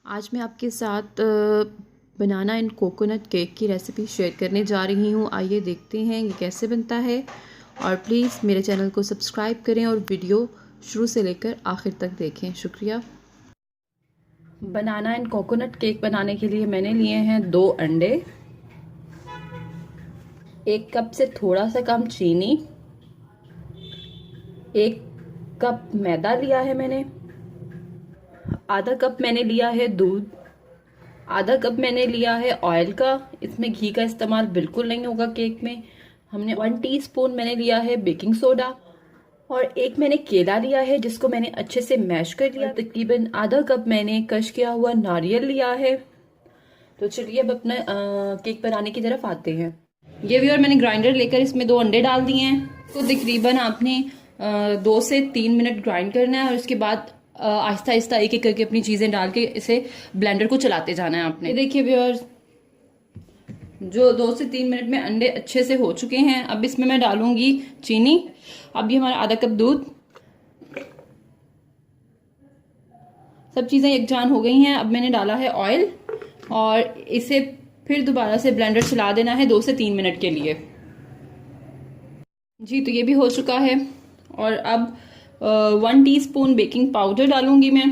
आज मैं आपके साथ बनाना एंड कोकोनट केक की रेसिपी शेयर करने जा रही हूँ। आइए देखते हैं ये कैसे बनता है और प्लीज़ मेरे चैनल को सब्सक्राइब करें और वीडियो शुरू से लेकर आखिर तक देखें। शुक्रिया। बनाना एंड कोकोनट केक बनाने के लिए मैंने लिए हैं 2 अंडे, 1 कप से थोड़ा सा कम चीनी, 1 कप मैदा लिया है मैंने, आधा कप मैंने लिया है दूध, आधा कप मैंने लिया है ऑयल का। इसमें घी का इस्तेमाल बिल्कुल नहीं होगा केक में। हमने 1 टीस्पून मैंने लिया है बेकिंग सोडा और 1 मैंने केला लिया है जिसको मैंने अच्छे से मैश कर लिया। तकरीबन आधा कप मैंने क्रश किया हुआ नारियल लिया है। तो चलिए अब अपना केक बनाने की तरफ आते हैं। ये भी और मैंने ग्राइंडर लेकर इसमें 2 अंडे डाल दिए हैं। तो तकरीबन आपने 2 से 3 मिनट ग्राइंड करना है और उसके बाद आहिस्ता आहिस्ता एक एक करके अपनी चीजें डाल के इसे ब्लेंडर को चलाते जाना है आपने। देखिए व्यूअर्स, जो 2 से 3 मिनट में अंडे अच्छे से हो चुके हैं। अब इसमें मैं डालूंगी चीनी। अब ये हमारा आधा कप दूध, सब चीजें यकजान हो गई हैं। अब मैंने डाला है ऑयल और इसे फिर दोबारा से ब्लेंडर चला देना है 2 से 3 मिनट के लिए। जी तो ये भी हो चुका है। और अब 1 टीस्पून बेकिंग पाउडर डालूंगी मैं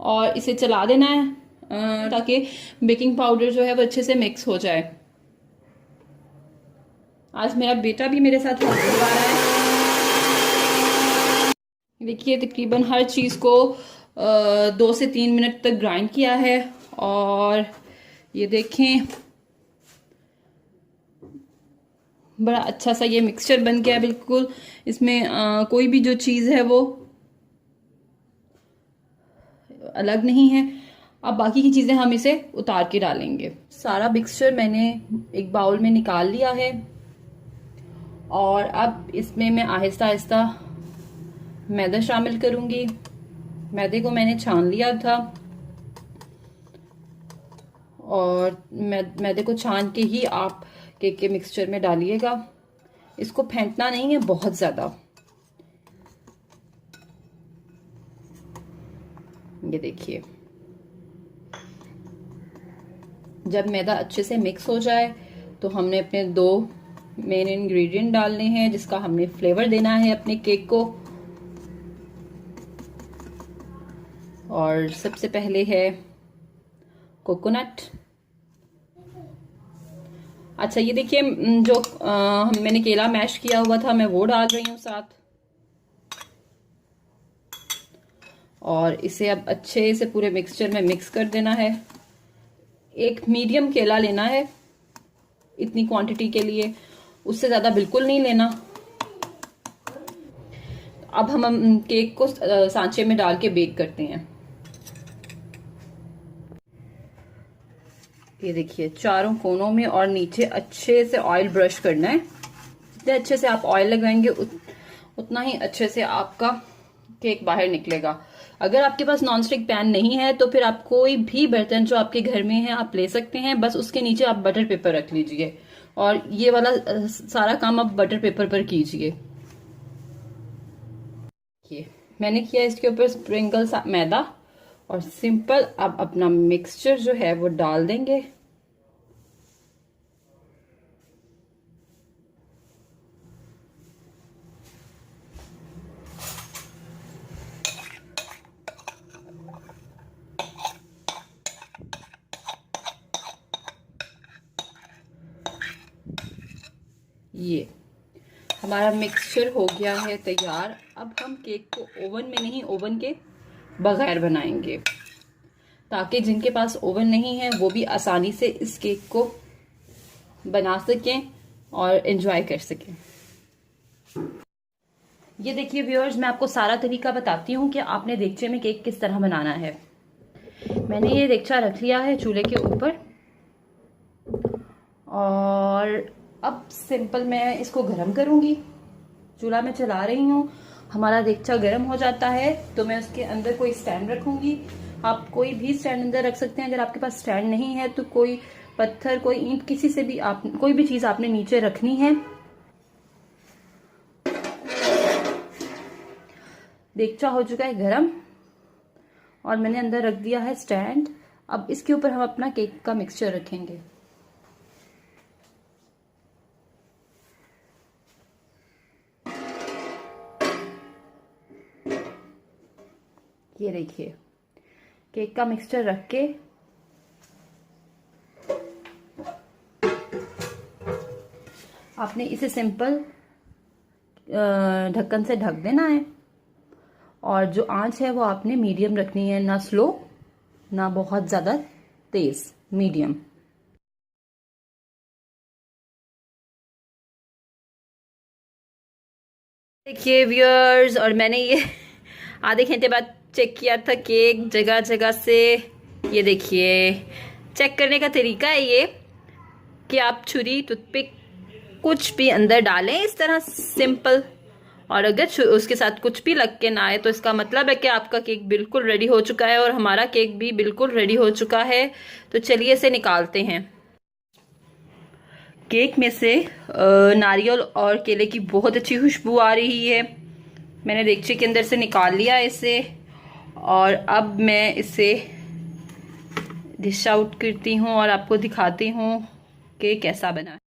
और इसे चला देना है ताकि बेकिंग पाउडर जो है वो अच्छे से मिक्स हो जाए। आज मेरा बेटा भी मेरे साथ हेल्प करवा रहा है। देखिए तकरीबन हर चीज़ को 2 से 3 मिनट तक ग्राइंड किया है और ये देखें बड़ा अच्छा सा ये मिक्सचर बन गया बिल्कुल। इसमें कोई भी जो चीज़ है वो अलग नहीं है। अब बाकी की चीज़ें हम इसे उतार के डालेंगे। सारा मिक्सचर मैंने एक बाउल में निकाल लिया है और अब इसमें मैं आहिस्ता आहिस्ता मैदा शामिल करूंगी। मैदे को मैंने छान लिया था और मैदे को छान के ही आप केक के मिक्सचर में डालिएगा। इसको फेंटना नहीं है बहुत ज्यादा। ये देखिए जब मैदा अच्छे से मिक्स हो जाए तो हमने अपने 2 मेन इंग्रेडिएंट डालने हैं जिसका हमने फ्लेवर देना है अपने केक को। और सबसे पहले है कोकोनट। अच्छा ये देखिए जो मैंने केला मैश किया हुआ था मैं वो डाल रही हूँ साथ। और इसे अब अच्छे से पूरे मिक्सचर में मिक्स कर देना है। एक मीडियम केला लेना है इतनी क्वांटिटी के लिए, उससे ज्यादा बिल्कुल नहीं लेना। अब हम केक को सांचे में डाल के बेक करते हैं। ये देखिए चारों कोनों में और नीचे अच्छे से ऑयल ब्रश करना है। जितने अच्छे से आप ऑयल लगाएंगे उतना ही अच्छे से आपका केक बाहर निकलेगा। अगर आपके पास नॉनस्टिक पैन नहीं है तो फिर आप कोई भी बर्तन जो आपके घर में है आप ले सकते हैं। बस उसके नीचे आप बटर पेपर रख लीजिए और ये वाला सारा काम आप बटर पेपर पर कीजिए। मैंने किया इसके ऊपर स्प्रिंकल सा मैदा और सिंपल अब अपना मिक्सचर जो है वो डाल देंगे। ये हमारा मिक्सचर हो गया है तैयार। अब हम केक को ओवन में नहीं, ओवन के बगैर बनाएंगे ताकि जिनके पास ओवन नहीं है वो भी आसानी से इस केक को बना सकें और एंजॉय कर सकें। ये देखिए व्यूअर्स, मैं आपको सारा तरीका बताती हूँ कि आपने देगचे में केक किस तरह बनाना है। मैंने ये देगचा रख लिया है चूल्हे के ऊपर और अब सिंपल मैं इसको गर्म करूंगी। चूल्हा मैं चला रही हूँ। हमारा देगचा गर्म हो जाता है तो मैं उसके अंदर कोई स्टैंड रखूंगी। आप कोई भी स्टैंड अंदर रख सकते हैं। अगर आपके पास स्टैंड नहीं है तो कोई पत्थर, कोई ईंट, किसी से भी आप कोई भी चीज आपने नीचे रखनी है। देगचा हो चुका है गरम और मैंने अंदर रख दिया है स्टैंड। अब इसके ऊपर हम अपना केक का मिक्सचर रखेंगे। ये देखिए, केक का मिक्सचर रख के आपने इसे सिंपल ढक्कन से ढक देना है। और जो आंच है वो आपने मीडियम रखनी है, ना स्लो ना बहुत ज़्यादा तेज, मीडियम। देखिए व्यूअर्स, और मैंने ये आधे घंटे बाद चेक किया था केक जगह जगह से। ये देखिए, चेक करने का तरीका है ये कि आप छुरी, टूथपिक कुछ भी अंदर डालें इस तरह सिंपल, और अगर उसके साथ कुछ भी लग के ना आए तो इसका मतलब है कि आपका केक बिल्कुल रेडी हो चुका है। और हमारा केक भी बिल्कुल रेडी हो चुका है। तो चलिए इसे निकालते हैं। केक में से नारियल और केले की बहुत अच्छी खुशबू आ रही है। मैंने देगची के अंदर से निकाल लिया इसे, और अब मैं इसे डिश आउट करती हूँ और आपको दिखाती हूँ कि कैसा बना है।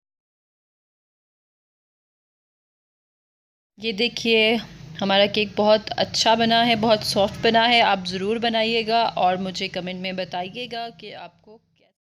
ये देखिए, हमारा केक बहुत अच्छा बना है, बहुत सॉफ्ट बना है। आप ज़रूर बनाइएगा और मुझे कमेंट में बताइएगा कि आपको